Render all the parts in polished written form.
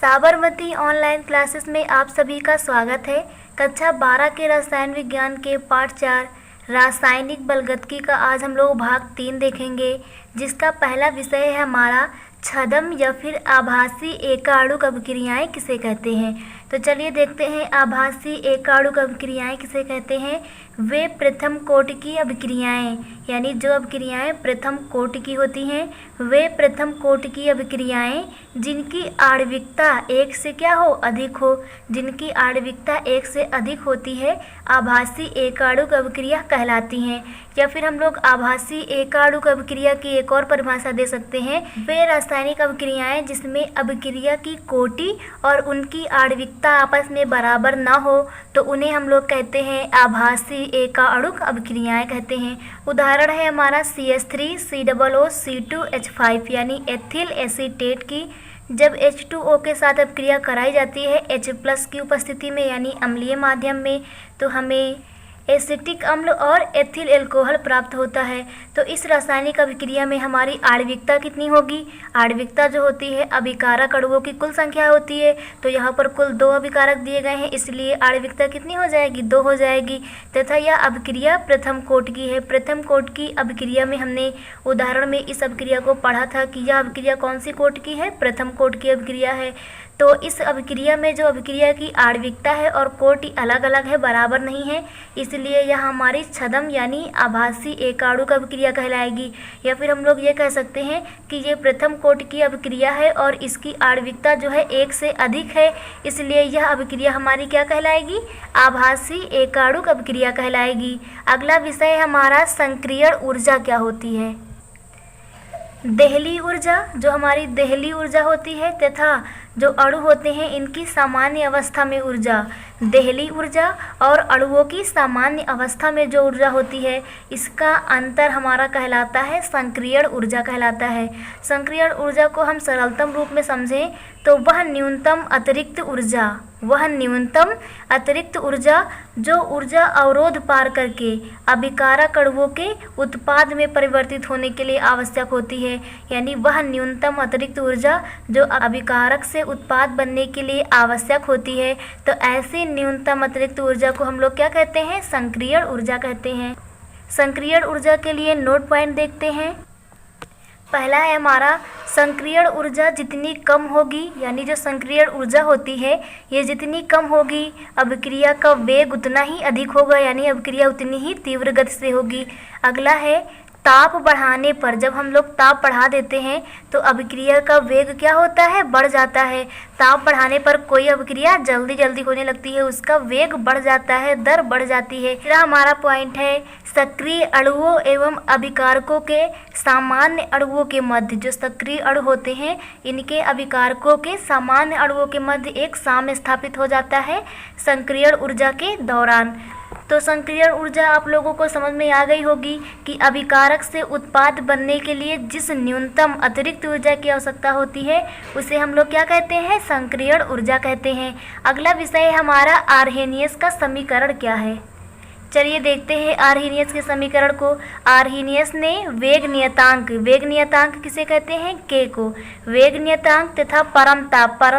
Sabarmati online classes में आप सभी का स्वागत है। कक्षा 12 के रसायन विज्ञान के पाठ 4 रासायनिक बलगतकी का आज हम लोग भाग 3 देखेंगे, जिसका पहला विषय है हमारा छद्म या फिर आभासी एकाणुक अभिक्रियाएं किसे कहते हैं। तो चलिए देखते हैं आभासी एकाणुक अभिक्रियाएं किसे कहते हैं। वे प्रथम कोटि की अभिक्रियाएं, यानी जो अभिक्रियाएं प्रथम कोटि की होती हैं, वे प्रथम कोटि की अभिक्रियाएं जिनकी आणविकता 1 से क्या हो, अधिक हो, जिनकी आणविकता 1 से अधिक होती है, आभासी एकाणुक अभिक्रिया कहलाती हैं। या फिर हम लोग आभासी एकाणुक अभिक्रिया की एक और परिभाषा दे सकते हैं, वे रासायनिक अभिक्रियाएं जिसमें अभिक्रिया की कोटि और उनकी आणविकता आपस में बराबर ना हो, तो उन्हें हम लोग कहते हैं आभासी एकाणुक अभिक्रियाएं कहते हैं। उदाहरण है हमारा CH3 COO C2H5 यानी एथिल एसीटेट की। जब H2O के साथ अभिक्रिया कराई जाती है H+ की उपस्थिति में यानी अम्लीय माध्यम में, तो हमें एसिटिक अम्ल और एथिल एल्कोहल प्राप्त होता है। तो इस रासायनिक अभिक्रिया में हमारी आणविकता कितनी होगी, आणविकता जो होती है अभिकारक अणुओं की कुल संख्या होती है। तो यहाँ पर कुल 2 अभिकारक दिए गए हैं, इसलिए आणविकता कितनी हो जाएगी, 2 हो जाएगी। तथा यह अभिक्रिया प्रथम कोटि की है। प्रथम कोटि की अभिक्रिया में हमने उदाहरण में इस अभिक्रिया को पढ़ा था कि यह अभिक्रिया कौन सी कोटि की है, प्रथम कोटि की अभिक्रिया है। तो इस अभिक्रिया में जो अभिक्रिया की आणविकता है और कोटि अलग अलग है, बराबर नहीं है, इसलिए यह हमारी छद्म यानी आभासी एकाणुक अभिक्रिया कहलाएगी। या फिर हम लोग ये कह सकते हैं कि ये प्रथम कोटि की अभिक्रिया है और इसकी आणविकता जो है 1 से अधिक है, इसलिए यह अभिक्रिया हमारी क्या कहलाएगी, आभासी एकाणुक अभिक्रिया कहलाएगी। अगला विषय हमारा संक्रियण ऊर्जा क्या होती है। देहली ऊर्जा, जो हमारी देहली ऊर्जा होती है, तथा जो अणु होते हैं इनकी सामान्य अवस्था में ऊर्जा, देहली ऊर्जा और अणुओं की सामान्य अवस्था में जो ऊर्जा होती है, इसका अंतर हमारा कहलाता है संक्रियण ऊर्जा कहलाता है। संक्रियण ऊर्जा को हम सरलतम रूप में समझें तो वह न्यूनतम अतिरिक्त ऊर्जा, वह न्यूनतम अतिरिक्त ऊर्जा जो ऊर्जा अवरोध पार करके अभिकारक अणुओं के उत्पाद में परिवर्तित होने के लिए आवश्यक होती है, यानी वह न्यूनतम अतिरिक्त ऊर्जा जो अभिकारक से उत्पाद बनने के लिए आवश्यक होती है। तो ऐसी न्यूनतम अतिरिक्त ऊर्जा को हम लोग क्या कहते हैं, संक्रियण ऊर्जा कहते हैं। संक्रियण ऊर्जा के लिए नोट पॉइंट देखते हैं। पहला है हमारा संक्रियण ऊर्जा जितनी कम होगी, यानी जो संक्रियण ऊर्जा होती है ये जितनी कम होगी, अभिक्रिया का वेग उतना ही अधिक होगा, यानी अभिक्रिया उतनी ही तीव्र गति से होगी। अगला है ताप बढ़ाने पर, जब हम लोग ताप बढ़ा देते हैं तो अभिक्रिया का वेग क्या होता है, बढ़ जाता है। ताप बढ़ाने पर कोई अभिक्रिया जल्दी जल्दी होने लगती है, उसका वेग बढ़ जाता है, दर बढ़ जाती है। फिर हमारा पॉइंट है सक्रिय अणुओं एवं अभिकारकों के सामान्य अणुओं के मध्य, जो सक्रिय अणु होते हैं इनके अभिकारकों के सामान्य अणुओं के मध्य एक साम्य स्थापित हो जाता है संक्रियण ऊर्जा के दौरान। तो संक्रियण ऊर्जा आप लोगों को समझ में आ गई होगी कि अभिकारक से उत्पाद बनने के लिए जिस न्यूनतम अतिरिक्त ऊर्जा की आवश्यकता होती है उसे हम लोग क्या कहते हैं, संक्रियण ऊर्जा कहते हैं। अगला विषय हमारा आर्हेनियस का समीकरण क्या है। चलिए देखते हैं आर्हेनियस के समीकरण को। आर्हेनियस ने वेग नियतांक किसे कहते हैं, K को, वेग नियतांक तथा परम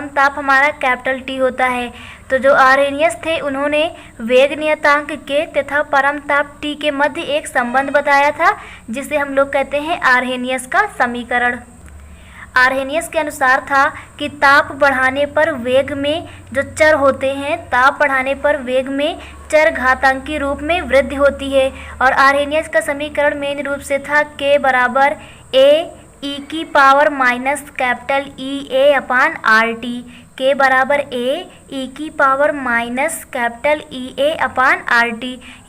ताप हमारा कैपिटल T होता है। तो जो आर्हेनियस थे उन्होंने वेग नियतांक K तथा परम ताप T के मध्य एक संबंध बताया था, जिसे हम लोग कहते हैं आर्हेनियस का समीकरण। आर्हेनियस के अनुसार था कि ताप बढ़ाने पर वेग में जो चर होते हैं, ताप बढ़ाने पर वेग में चर घातांकी रूप में वृद्धि होती है। और आर्हेनियस का समीकरण मेन रूप से था K बराबर A(E⁻RT), K बराबर A(E⁻RT)।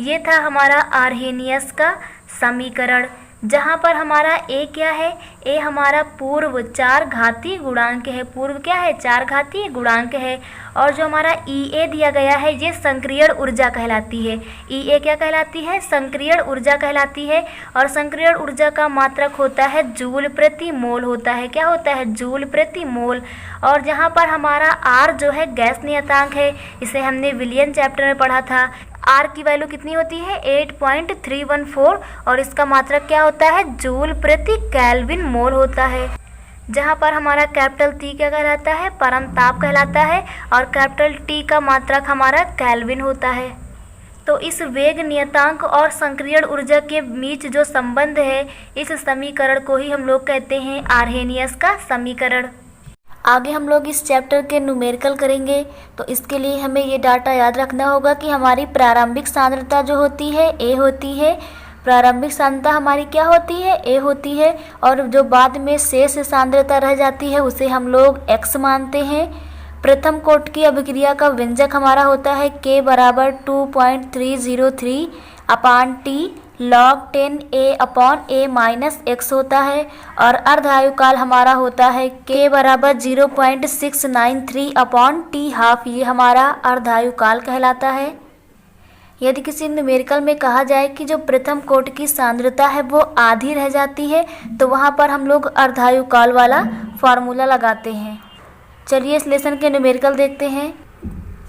ये था हमारा आर्हेनियस का समीकरण, जहाँ पर हमारा A क्या है, A हमारा पूर्व 4 घातीय गुणांक है, पूर्व क्या है, 4 घातीय गुणांक है। और जो हमारा EA दिया गया है ये संक्रियण ऊर्जा कहलाती है। EA क्या कहलाती है, संक्रियण ऊर्जा कहलाती है। और संक्रियण ऊर्जा का मात्रक होता है जूल प्रति मोल होता है, क्या होता है, जूल प्रति मोल। और जहाँ पर हमारा R जो है गैस नियतांक है, इसे हमने विलियन चैप्टर में पढ़ा था। R की वैल्यू कितनी होती है, 8.314 और इसका मात्रक क्या होता है, जूल प्रति केल्विन मोल होता है। जहाँ पर हमारा कैपिटल T क्या कहलाता है, परम ताप कहलाता है, और कैपिटल T का मात्रक हमारा केल्विन होता है। तो इस वेग नियतांक और संक्रियण ऊर्जा के बीच जो संबंध है, इस समीकरण को ही हम लोग कहते हैं आर्हेनियस का समीकरण। आगे हम लोग इस चैप्टर के न्यूमेरिकल करेंगे, तो इसके लिए हमें ये डाटा याद रखना होगा कि हमारी प्रारंभिक सांद्रता जो होती है ए होती है। प्रारंभिक सांद्रता हमारी क्या होती है, ए होती है, और जो बाद में शेष सांद्रता रह जाती है उसे हम लोग एक्स मानते हैं। प्रथम कोट की अभिक्रिया का व्यंजक हमारा होता है K बराबर 2.303 upon T log 10A upon A minus X होता है, और अर्ध आयुकाल हमारा होता है K बराबर 0.693 अपॉन टी हाफ, ये हमारा अर्ध आयुकाल कहलाता है। यदि किसी न्यूमेरिकल में कहा जाए कि जो प्रथम कोट की सांद्रता है वो आधी रह जाती है, तो वहाँ पर हम लोग अर्धायुकाल वाला फार्मूला लगाते हैं। चलिए इस लेसन के न्यूमेरिकल देखते हैं।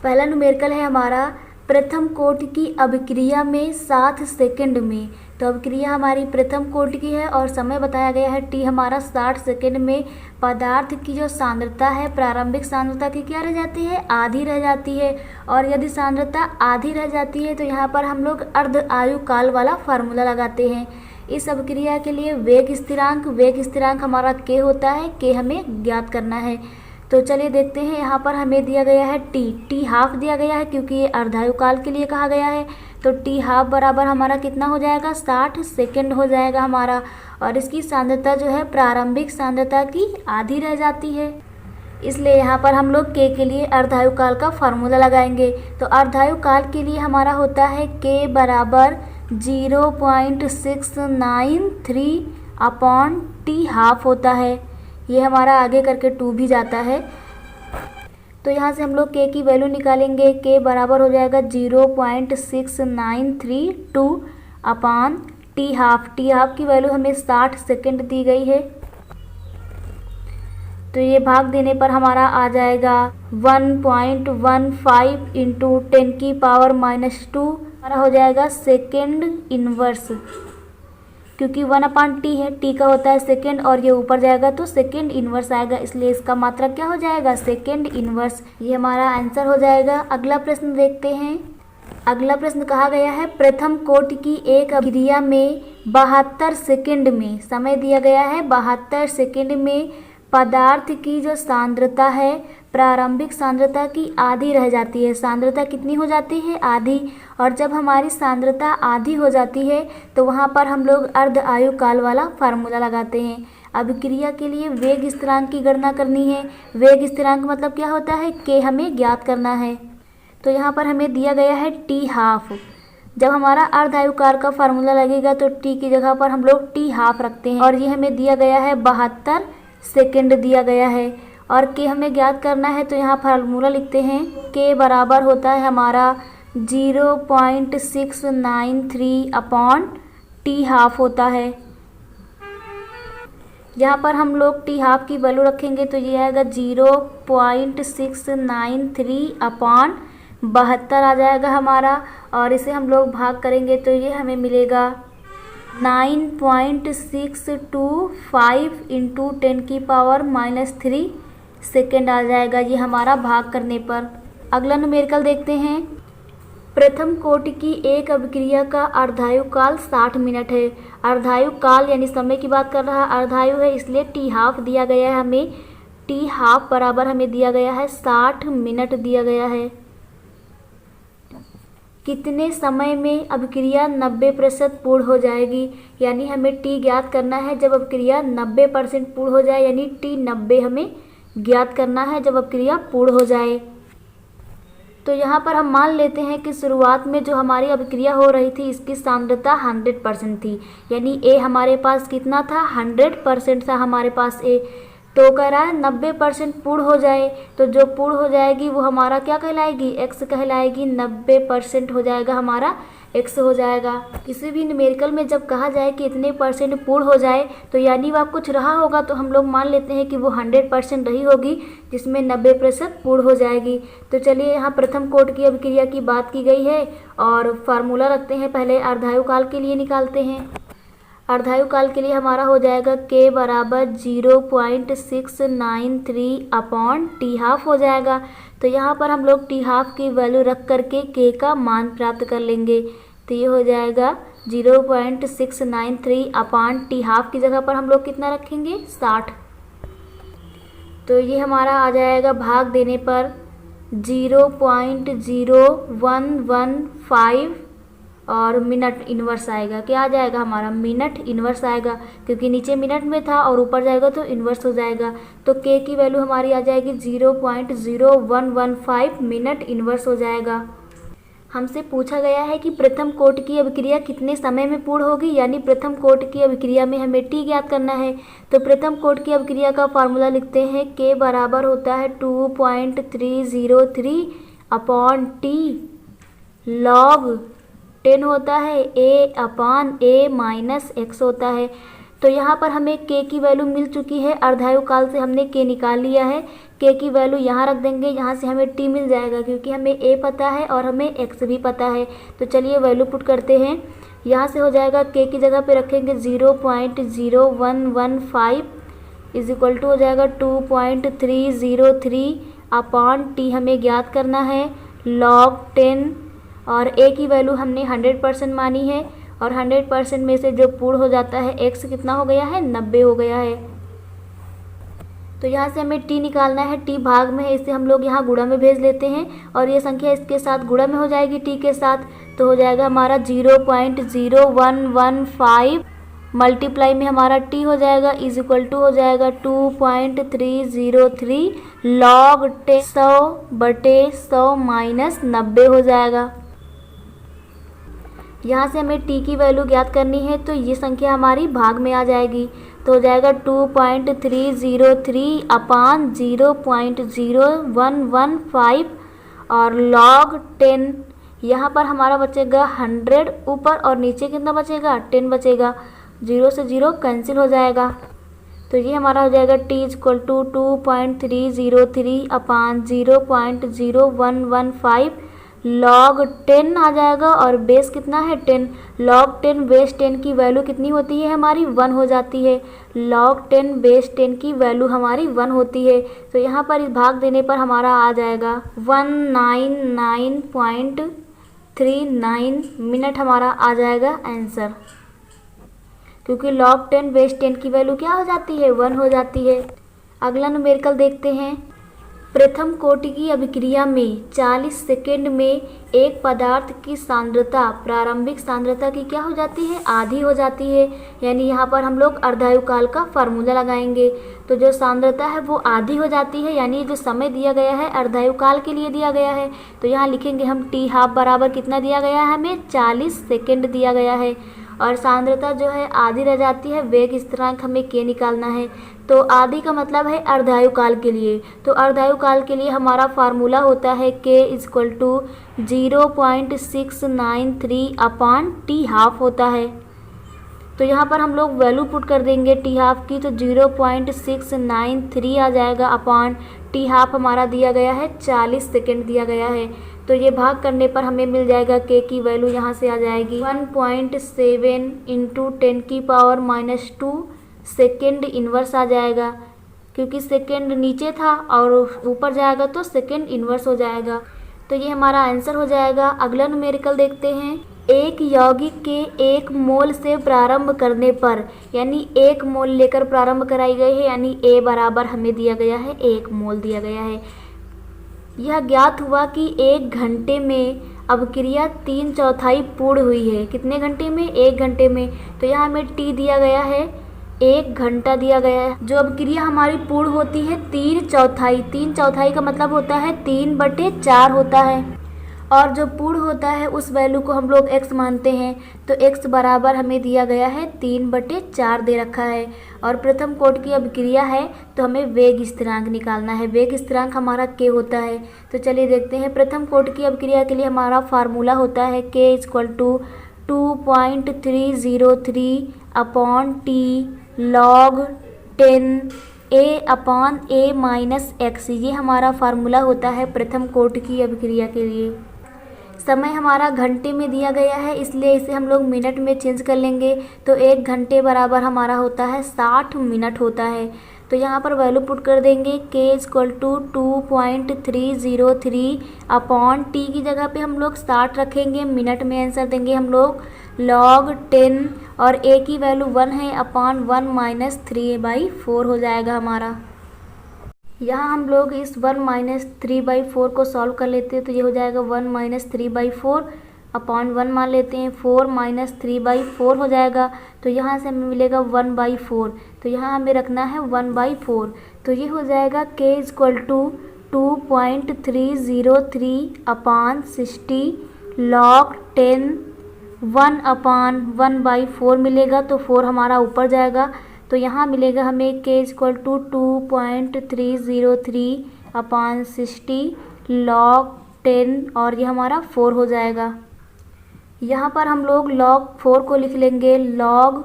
पहला न्यूमेरिकल है हमारा प्रथम कोट की अभिक्रिया में 60 सेकंड में। तो अभिक्रिया हमारी प्रथम कोट की है और समय बताया गया है टी हमारा 60 सेकंड में। पदार्थ की जो सांद्रता है प्रारंभिक सांद्रता की क्या रह जाती है, आधी रह जाती है, और यदि सांद्रता आधी रह जाती है तो यहाँ पर हम लोग अर्ध आयुकाल वाला फार्मूला लगाते हैं। इस अभिक्रिया के लिए वेग स्थिरांक हमारा के होता है, के हमें ज्ञात करना है। तो चलिए देखते हैं, यहाँ पर हमें दिया गया है टी हाफ दिया गया है क्योंकि ये अर्धायुकाल के लिए कहा गया है। तो टी हाफ बराबर हमारा कितना हो जाएगा, 60 सेकंड हो जाएगा हमारा, और इसकी सांद्रता जो है प्रारंभिक सांद्रता की आधी रह जाती है, इसलिए यहाँ पर हम लोग के लिए अर्धायुकाल का फार्मूला लगाएंगे। तो अर्धायुकाल के लिए हमारा होता है के बराबर 0.693 अपॉन टी हाफ होता है। ये हमारा आगे करके 2 भी जाता है, तो यहाँ से हम लोग के की वैल्यू निकालेंगे। के बराबर हो जाएगा 0.6932 अपान टी हाफ की वैल्यू हमें 60 सेकंड दी गई है। तो ये भाग देने पर हमारा आ जाएगा 1.15 इंटू 10 की पावर -2 हमारा हो जाएगा सेकेंड इनवर्स, क्योंकि 1/t है, t का होता है सेकेंड, और ये ऊपर जाएगा तो सेकेंड इनवर्स आएगा, इसलिए इसका मात्रा क्या हो जाएगा, सेकेंड इनवर्स। ये हमारा आंसर हो जाएगा। अगला प्रश्न देखते हैं। अगला प्रश्न कहा गया है प्रथम कोट की एक अभिक्रिया में 72 सेकेंड में, समय दिया गया है 72 सेकेंड में पदार्थ की जो सांद्रता है प्रारंभिक सांद्रता की आधी रह जाती है। सांद्रता कितनी हो जाती है, आधी, और जब हमारी सांद्रता आधी हो जाती है तो वहाँ पर हम लोग अर्ध आयुकाल वाला फार्मूला लगाते हैं। अभिक्रिया के लिए वेग स्थिरांक की गणना करनी है। वेग स्थिरांक मतलब क्या होता है, के हमें ज्ञात करना है। तो यहाँ पर हमें दिया गया है टी हाफ। जब हमारा अर्ध आयुकाल का फार्मूला लगेगा तो टी की जगह पर हम लोग टी हाफ रखते हैं, और ये हमें दिया गया है 72 सेकेंड दिया गया है, और के हमें ज्ञात करना है। तो यहाँ फार्मूला लिखते हैं, के बराबर होता है हमारा 0.693 अपॉन टी हाफ होता है। यहाँ पर हम लोग टी हाफ की वैल्यू रखेंगे तो ये आएगा 0.693 अपॉन 72 आ जाएगा हमारा, और इसे हम लोग भाग करेंगे तो ये हमें मिलेगा 9.625 इंटू 10 की पावर -3 सेकेंड आ जाएगा, ये हमारा भाग करने पर। अगला न्यूमेरिकल देखते हैं। प्रथम कोट की एक अभिक्रिया का अर्धायुकाल 60 मिनट है। अर्धायुकाल यानी समय की बात कर रहा है, अर्धायु है, इसलिए टी हाफ दिया गया है हमें। टी हाफ बराबर हमें दिया गया है 60 मिनट दिया गया है। कितने समय में अभिक्रिया 90% पूर्ण हो जाएगी, यानी हमें टी ज्ञात करना है जब अभिक्रिया 90% पूर्ण हो जाए, यानी टी 90 हमें ज्ञात करना है जब अभिक्रिया पूर्ण हो जाए। तो यहाँ पर हम मान लेते हैं कि शुरुआत में जो हमारी अभिक्रिया हो रही थी इसकी सांद्रता 100% थी, यानी ए हमारे पास कितना था, 100% था हमारे पास ए। तो कह रहा है 90% पूर्ण हो जाए, तो जो पूर्ण हो जाएगी वो हमारा क्या कहलाएगी, एक्स कहलाएगी। 90% हो जाएगा हमारा एक्स हो जाएगा। किसी भी न्यूमेरिकल में जब कहा जाए कि इतने % पूर्ण हो जाए तो यानी वह कुछ रहा होगा, तो हम लोग मान लेते हैं कि वो 100% रही होगी जिसमें 90% पूर्ण हो जाएगी। तो चलिए यहाँ प्रथम कोट की अभिक्रिया की बात की गई है और फार्मूला रखते हैं। पहले अर्धायुकाल के लिए निकालते हैं। अर्धायु काल के लिए हमारा हो जाएगा k बराबर 0.693 अपॉन टी हाफ हो जाएगा। तो यहाँ पर हम लोग टी हाफ की वैल्यू रख करके k का मान प्राप्त कर लेंगे। तो ये हो जाएगा 0.693 अपॉन टी हाफ की जगह पर हम लोग कितना रखेंगे 60। तो ये हमारा आ जाएगा भाग देने पर 0.0115 और मिनट इन्वर्स आएगा। क्या आ जाएगा हमारा मिनट इन्वर्स आएगा, क्योंकि नीचे मिनट में था और ऊपर जाएगा तो इन्वर्स हो जाएगा। तो k की वैल्यू हमारी आ जाएगी 0.0115 मिनट इन्वर्स हो जाएगा। हमसे पूछा गया है कि प्रथम कोट की अभिक्रिया कितने समय में पूर्ण होगी, यानी प्रथम कोट की अभिक्रिया में हमें टी ज्ञात करना है। तो प्रथम कोट की अभिक्रिया का फार्मूला लिखते हैं, k बराबर होता है 2.303 अपॉन टी लॉग 10 होता है a upon a minus x होता है। तो यहाँ पर हमें k की वैल्यू मिल चुकी है, अर्धायु काल से हमने k निकाल लिया है। k की वैल्यू यहाँ रख देंगे, यहाँ से हमें t मिल जाएगा, क्योंकि हमें a पता है और हमें x भी पता है। तो चलिए वैल्यू पुट करते हैं। यहाँ से हो जाएगा k की जगह पे रखेंगे 0.0115 इज इक्वल टू हो जाएगा 2.303 अपॉन टी हमें ज्ञात करना है लॉग 10, और a की वैल्यू हमने 100% मानी है, और 100% में से जो पूर्ण हो जाता है x कितना हो गया है 90 हो गया है। तो यहाँ से हमें t निकालना है, t भाग में है, इसे हम लोग यहाँ गुणा में भेज लेते हैं और ये संख्या इसके साथ गुणा में हो जाएगी t के साथ। तो हो जाएगा हमारा 0.0115 मल्टीप्लाई में हमारा t हो जाएगा इज इक्वल टू हो जाएगा 2.303 लॉग 100/100 माइनस 90 हो जाएगा। यहाँ से हमें t की वैल्यू ज्ञात करनी है, तो ये संख्या हमारी भाग में आ जाएगी। तो हो जाएगा 2.303 अपान 0.0115 और लॉग 10। यहाँ पर हमारा बचेगा 100 ऊपर और नीचे कितना बचेगा 10 बचेगा, 0 से 0 कैंसिल हो जाएगा। तो ये हमारा हो जाएगा t equal to 2.303 upon 0.0115 log 10 आ जाएगा, और बेस कितना है 10। लॉग 10 बेस 10 की वैल्यू कितनी होती है हमारी 1 हो जाती है। लॉग 10 बेस 10 की वैल्यू हमारी 1 होती है। तो यहाँ पर इस भाग देने पर हमारा आ जाएगा 199.39 मिनट हमारा आ जाएगा आंसर, क्योंकि लॉग 10 बेस 10 की वैल्यू क्या हो जाती है 1 हो जाती है। अगला न्यूमेरिकल देखते हैं। प्रथम कोटि की अभिक्रिया में 40 सेकेंड में एक पदार्थ की सांद्रता प्रारंभिक सांद्रता की क्या हो जाती है आधी हो जाती है, यानी यहाँ पर हम लोग अर्धायु काल का फार्मूला लगाएंगे। तो जो सांद्रता है वो आधी हो जाती है, यानी जो समय दिया गया है अर्धायु काल के लिए दिया गया है। तो यहाँ लिखेंगे हम टी हाफ बराबर कितना दिया गया है, हमें 40 सेकेंड दिया गया है, और सांद्रता जो है आधी रह जाती है। वेग स्थिरांक हमें k निकालना है। तो आधी का मतलब है अर्धायु काल के लिए। तो अर्धायु काल के लिए हमारा फार्मूला होता है k equal to 0.693 upon T half होता है। तो यहाँ पर हम लोग वैल्यू पुट कर देंगे टी हाफ की, तो 0.693 आ जाएगा अपान टी हाफ हमारा दिया गया है 40 सेकेंड दिया गया है। तो ये भाग करने पर हमें मिल जाएगा k की वैल्यू यहाँ से आ जाएगी 1.7 इंटू 10⁻⁻2 सेकेंड इन्वर्स आ जाएगा, क्योंकि सेकेंड नीचे था और ऊपर जाएगा तो सेकेंड इन्वर्स हो जाएगा। तो ये हमारा आंसर हो जाएगा। अगला न्यूमेरिकल देखते हैं। एक यौगिक के 1 मोल से प्रारंभ करने पर, यानी 1 मोल लेकर प्रारंभ कराई गई है, यानी a बराबर हमें दिया गया है 1 मोल दिया गया है। यह ज्ञात हुआ कि 1 घंटे में अभिक्रिया 3/4 पूर्ण हुई है। कितने घंटे में 1 घंटे में। तो यहाँ हमें t दिया गया है 1 घंटा दिया गया है। जो अभिक्रिया हमारी पूर्ण होती है 3/4, 3/4 का मतलब होता है 3/4 होता है, और जो पूर्ण होता है उस वैल्यू को हम लोग x मानते हैं। तो x बराबर हमें दिया गया है 3/4 दे रखा है, और प्रथम कोट की अभिक्रिया है तो हमें वेग स्थिरांक निकालना है। वेग स्थिरांक हमारा k होता है। तो चलिए देखते हैं। प्रथम कोट की अभिक्रिया के लिए हमारा फार्मूला होता है k equal to 2.303 upon T log 10 a upon a minus x। ये हमारा फार्मूला होता है प्रथम कोट की अभिक्रिया के लिए। समय हमारा घंटे में दिया गया है, इसलिए इसे हम लोग मिनट में चेंज कर लेंगे। तो 1 घंटे बराबर हमारा होता है 60 मिनट होता है। तो यहाँ पर वैल्यू पुट कर देंगे k = 2.303 अपॉन टी की जगह पे हम लोग 60 रखेंगे, मिनट में आंसर देंगे हम लोग log 10 और a की वैल्यू 1 है अपॉन 1 - 3/4 हो जाएगा हमारा। यहाँ हम लोग इस 1 - 3/4 को सॉल्व कर लेते हैं, तो ये हो जाएगा 1 - 3/4 अपॉन 1 मान लेते हैं, 4 - 3/4 हो जाएगा। तो यहाँ से हमें मिलेगा 1/4, तो यहाँ हमें रखना है 1/4। तो ये हो जाएगा k = 2.303 अपॉन 60 log 10 1 अपॉन 1/4 मिलेगा, तो 4 हमारा ऊपर जाएगा। तो यहाँ मिलेगा हमें k = 2.303 अपॉन 60 log 10 और ये हमारा 4 हो जाएगा। यहाँ पर हम लोग log 4 को लिख लेंगे log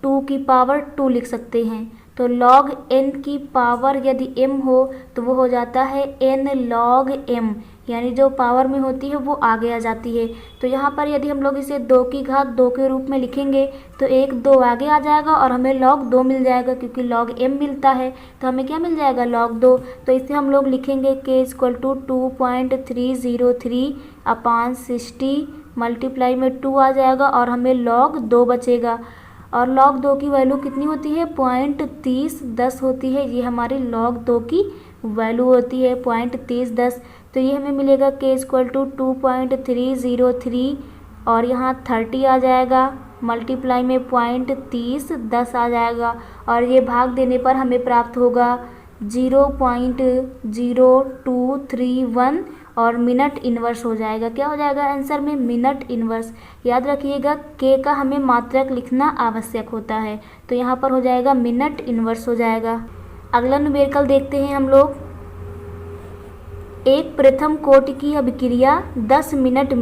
2 की पावर 2 लिख सकते हैं। तो log n की पावर यदि m हो तो वो हो जाता है n log m, यानी जो पावर में होती है वो आगे आ जाती है। तो यहाँ पर यदि हम लोग इसे 2 की घात 2 के रूप में लिखेंगे तो 1 2 आगे आ जाएगा और हमें log 2 मिल जाएगा, क्योंकि log m मिलता है तो हमें क्या मिल जाएगा log 2। तो इसे हम लोग लिखेंगे k = 2.303 अपॉन 60 मल्टीप्लाई में 2 आ जाएगा और हमें log 2 बचेगा। और log 2 की वैल्यू कितनी होती है 0.3010 होती है, ये हमारी log 2 की वैल्यू होती है 0.3010। तो ये हमें मिलेगा k = 2.303 और यहाँ 30 आ जाएगा, मल्टीप्लाई में 0.3010 आ जाएगा और ये भाग देने पर हमें प्राप्त होगा 0.0231 और मिनट इन्वर्स हो जाएगा। क्या हो जाएगा आंसर में मिनट इन्वर्स। याद रखिएगा k का हमें मात्रक लिखना आवश्यक होता है, तो यहाँ पर हो जाएगा मिनट इन्वर्स हो जाएगा। अगला न्यूमेरिकल देखते हैं हम लोग। एक प्रथम कोटि की अभिक्रिया 10 मिनट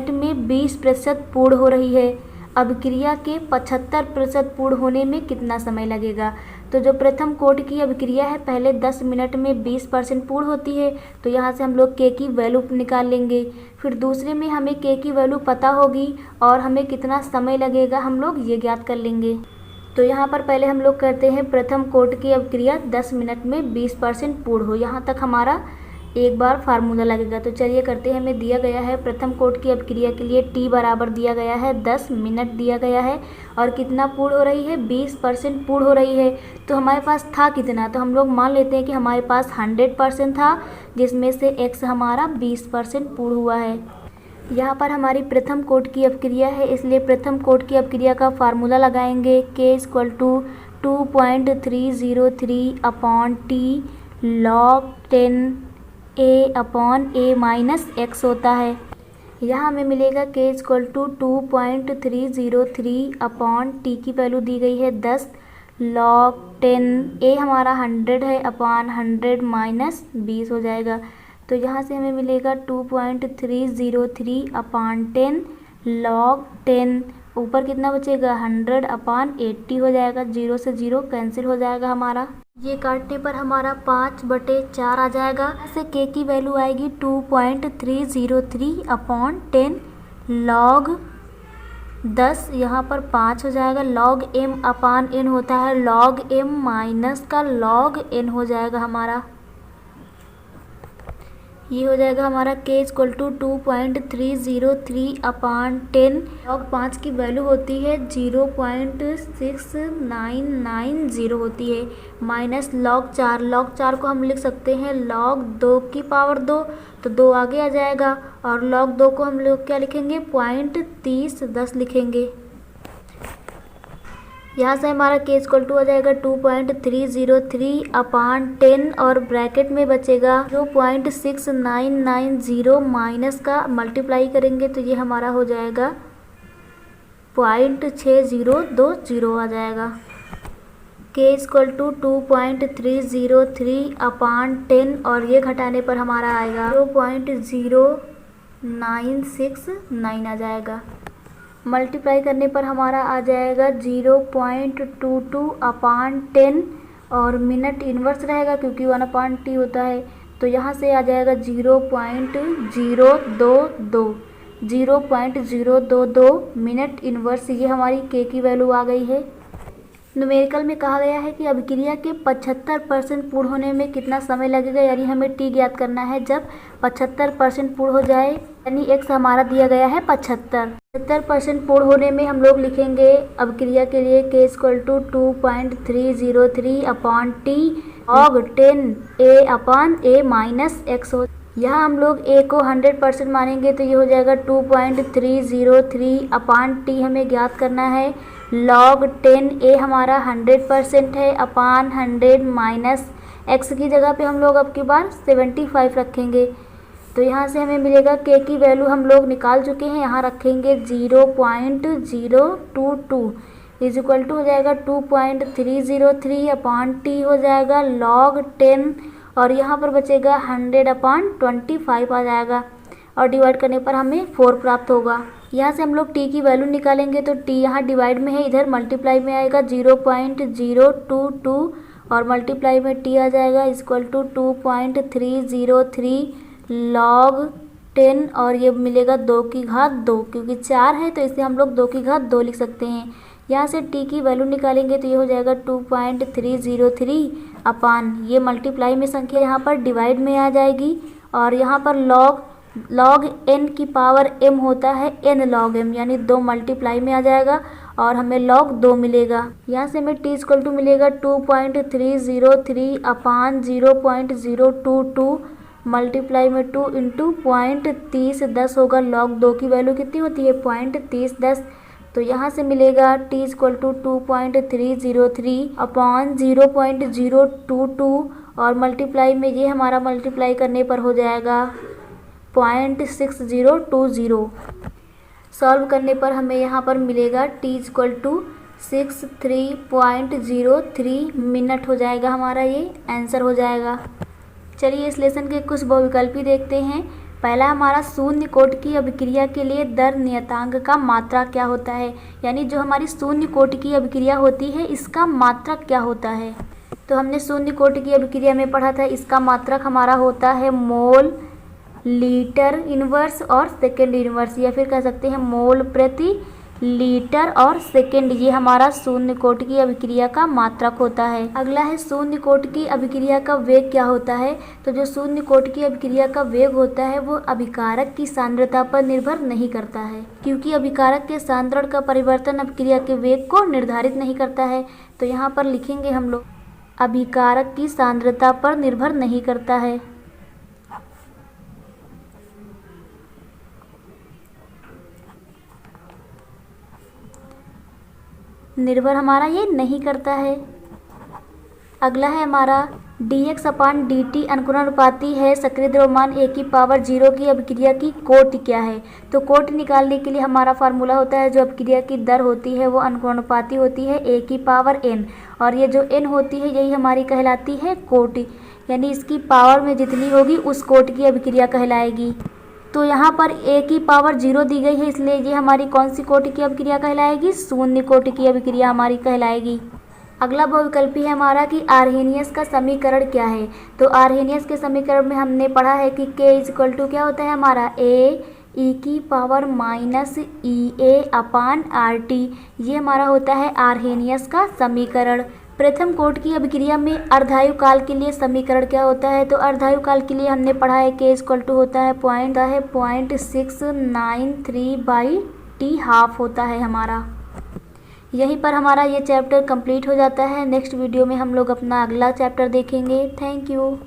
में 20% पूर्ण हो रही है। अभिक्रिया के 75% पूर्ण होने में कितना समय लगेगा। तो जो प्रथम कोटि की अभिक्रिया है पहले 10 मिनट में 20% पूर्ण होती है, तो यहाँ से हम लोग k की वैल्यू निकाल लेंगे। फिर दूसरे में हमें k की वैल्यू पता होगी और हमें कितना समय लगेगा हम लोग ये ज्ञात कर लेंगे। तो यहाँ पर पहले हम लोग करते हैं प्रथम कोटि की अभिक्रिया 10 मिनट में 20% पूर्ण हो, यहाँ तक हमारा एक बार फार्मूला लगेगा। तो चलिए करते हैं। हमें दिया गया है प्रथम कोटि की अभिक्रिया के लिए t बराबर दिया गया है 10 मिनट दिया गया है और कितना पूर्ण हो रही है 20% पूर्ण हो रही है। तो हमारे पास था कितना, तो हम लोग मान लेते हैं कि हमारे पास 100% था, जिसमें से x हमारा 20% पूर्ण हुआ है। यहाँ पर हमारी प्रथम कोटि की अभिक्रिया है, इसलिए प्रथम कोटि की अभिक्रिया का फार्मूला लगाएंगे k = 2.303 upon t log 10 a upon a minus x होता है। यहाँ हमें मिलेगा k = 2.303 अपॉन t की वैल्यू दी गई है 10 log 10 a हमारा 100 है अपॉन 100 माइनस 20 हो जाएगा। तो यहाँ से हमें मिलेगा 2.303 अपॉन 10 log 10, ऊपर कितना बचेगा 100 अपॉन 80 हो जाएगा, 0 से 0 कैंसिल हो जाएगा हमारा। ये काटने पर हमारा 5/4 आ जाएगा। ऐसे k की वैल्यू आएगी 2.303 अपॉन 10 log 10, यहाँ पर 5 हो जाएगा। log m अपॉन n होता है log m माइनस का log n हो जाएगा हमारा। ये हो जाएगा हमारा k = 2.303 अपॉन 10 log 5 की वैल्यू होती है 0.6990 होती है, माइनस log 4 को हम लिख सकते हैं log 2 की पावर 2, तो 2 आगे आ जाएगा और log 2 को हम लोग क्या लिखेंगे 0.3010 लिखेंगे। यहाँ से हमारा k = हो जाएगा 2.303 अपॉन 10 और ब्रैकेट में बचेगा 0.6990 माइनस का मल्टीप्लाई करेंगे तो ये हमारा हो जाएगा 0.6020 आ जाएगा। k = 2.303 अपॉन 10 और ये घटाने पर हमारा आएगा 0.0969 आ जाएगा। मल्टीप्लाई करने पर हमारा आ जाएगा 0.22 अपॉन 10 और मिनट इन्वर्स रहेगा क्योंकि 1/t होता है, तो यहाँ से आ जाएगा 0.022 मिनट इनवर्स। ये हमारी के की वैल्यू आ गई है। न्यूमेरिकल में कहा गया है कि अभिक्रिया के 75% पूर्ण होने में कितना समय लगेगा, यानी हमें टी ज्ञात करना है जब 75% पूर्ण हो जाए, यानी एक्स हमारा दिया गया है 75% पूर्ण होने में हम लोग लिखेंगे अभिक्रिया के लिए k = 2.303 upon T log 10a/a-x हो। यहाँ हम लोग a को 100% मानेंगे तो ये हो जाएगा 2.303 अपॉन टी हमें ज्ञात करना है। log 10a हमारा 100% है अपॉन 100 माइनस x की जगह पे हम लोग अब की बार 75 रखेंगे। तो यहाँ से हमें मिलेगा k की वैल्यू हम लोग निकाल चुके हैं, यहाँ रखेंगे 0.022 इज इक्वल टू हो जाएगा 2.303 अपॉन टी हो जाएगा log 10 और यहाँ पर बचेगा 100/25 आ जाएगा और डिवाइड करने पर हमें 4 प्राप्त होगा। यहाँ से हम लोग t की वैल्यू निकालेंगे तो t यहाँ डिवाइड में है, इधर मल्टीप्लाई में आएगा 0.022 और मल्टीप्लाई में t आ जाएगा इक्वल टू 2.303 log 10 और ये मिलेगा 2 की घात 2, क्योंकि 4 है तो इसे हम लोग 2 की घात 2 लिख सकते हैं। यहाँ से t की वैल्यू निकालेंगे तो ये हो जाएगा 2.303 अपॉन ये मल्टीप्लाई में संख्या यहाँ पर डिवाइड में आ जाएगी और यहाँ पर log n की पावर m होता है n log m, यानी 2 मल्टीप्लाई में आ जाएगा और हमें log 2 मिलेगा। यहाँ से हमें t इक्वल टू मिलेगा 2.303 अपॉन 0.022 मल्टीप्लाई में 2 इंटू 0.3010 होगा। log 2 की वैल्यू कितनी होती है 0.3010, तो यहाँ से मिलेगा t इक्वल टू 2.303 अपॉन 0.022 और मल्टीप्लाई में ये हमारा मल्टीप्लाई करने पर हो जाएगा 0.6020। सॉल्व करने पर हमें यहाँ पर मिलेगा t इक्वल टू 63.03 मिनट हो जाएगा, हमारा ये आंसर हो जाएगा। चलिए इस लेसन के कुछ बहुविकल्पी देखते हैं। पहला हमारा शून्य कोटि की अभिक्रिया के लिए दर नियतांक का मात्रक क्या होता है, यानी जो हमारी शून्य कोटि की अभिक्रिया होती है इसका मात्रक क्या होता है। तो हमने शून्य कोटि की अभिक्रिया में पढ़ा था, इसका मात्रक हमारा होता है मोल लीटर इनवर्स और सेकेंड इनवर्स, या फिर कह सकते हैं मोल प्रति लीटर और सेकेंड। ये हमारा शून्य कोटि की अभिक्रिया का मात्रक होता है। अगला है शून्य कोटि की अभिक्रिया का वेग क्या होता है। तो जो शून्य कोटि की अभिक्रिया का वेग होता है वो अभिकारक की सांद्रता पर निर्भर नहीं करता है, क्योंकि अभिकारक के सांद्रण का परिवर्तन अभिक्रिया के वेग को निर्धारित नहीं करता है। तो यहाँ पर लिखेंगे हम लोग अभिकारक की सांद्रता पर निर्भर नहीं करता है। निर्भर हमारा ये नहीं करता है। अगला है हमारा dx/dt अनुकुलानुपाती है सक्रिय द्रव्यमान a की पावर 0 की अभिक्रिया की कोटि क्या है। तो कोटि निकालने के लिए हमारा फार्मूला होता है जो अभिक्रिया की दर होती है वो अनुकुलानुपाती होती है a की पावर n, और ये जो n होती है यही हमारी कहलाती है कोटि, यानी इसकी पावर में जितनी होगी उस कोटि की अभिक्रिया कहलाएगी। तो यहाँ पर a की पावर 0 दी गई है, इसलिए ये हमारी कौन सी कोटि की अभिक्रिया कहलाएगी, शून्य कोटि की अभिक्रिया हमारी कहलाएगी। अगला बहुविकल्पी है हमारा कि आर्हेनियस का समीकरण क्या है। तो आर्हेनियस के समीकरण में हमने पढ़ा है कि k इक्वल टू क्या होता है हमारा a e की पावर माइनस EA/RT, ये हमारा होता है आर्हेनियस का समीकरण। प्रथम कोटि की अभिक्रिया में अर्धायु काल के लिए समीकरण क्या होता है। तो अर्धायु काल के लिए हमने पढ़ा है k इक्वल टू होता है 0.693/t हाफ होता है हमारा। यहीं पर हमारा ये चैप्टर कंप्लीट हो जाता है। नेक्स्ट वीडियो में हम लोग अपना अगला चैप्टर देखेंगे। Thank you.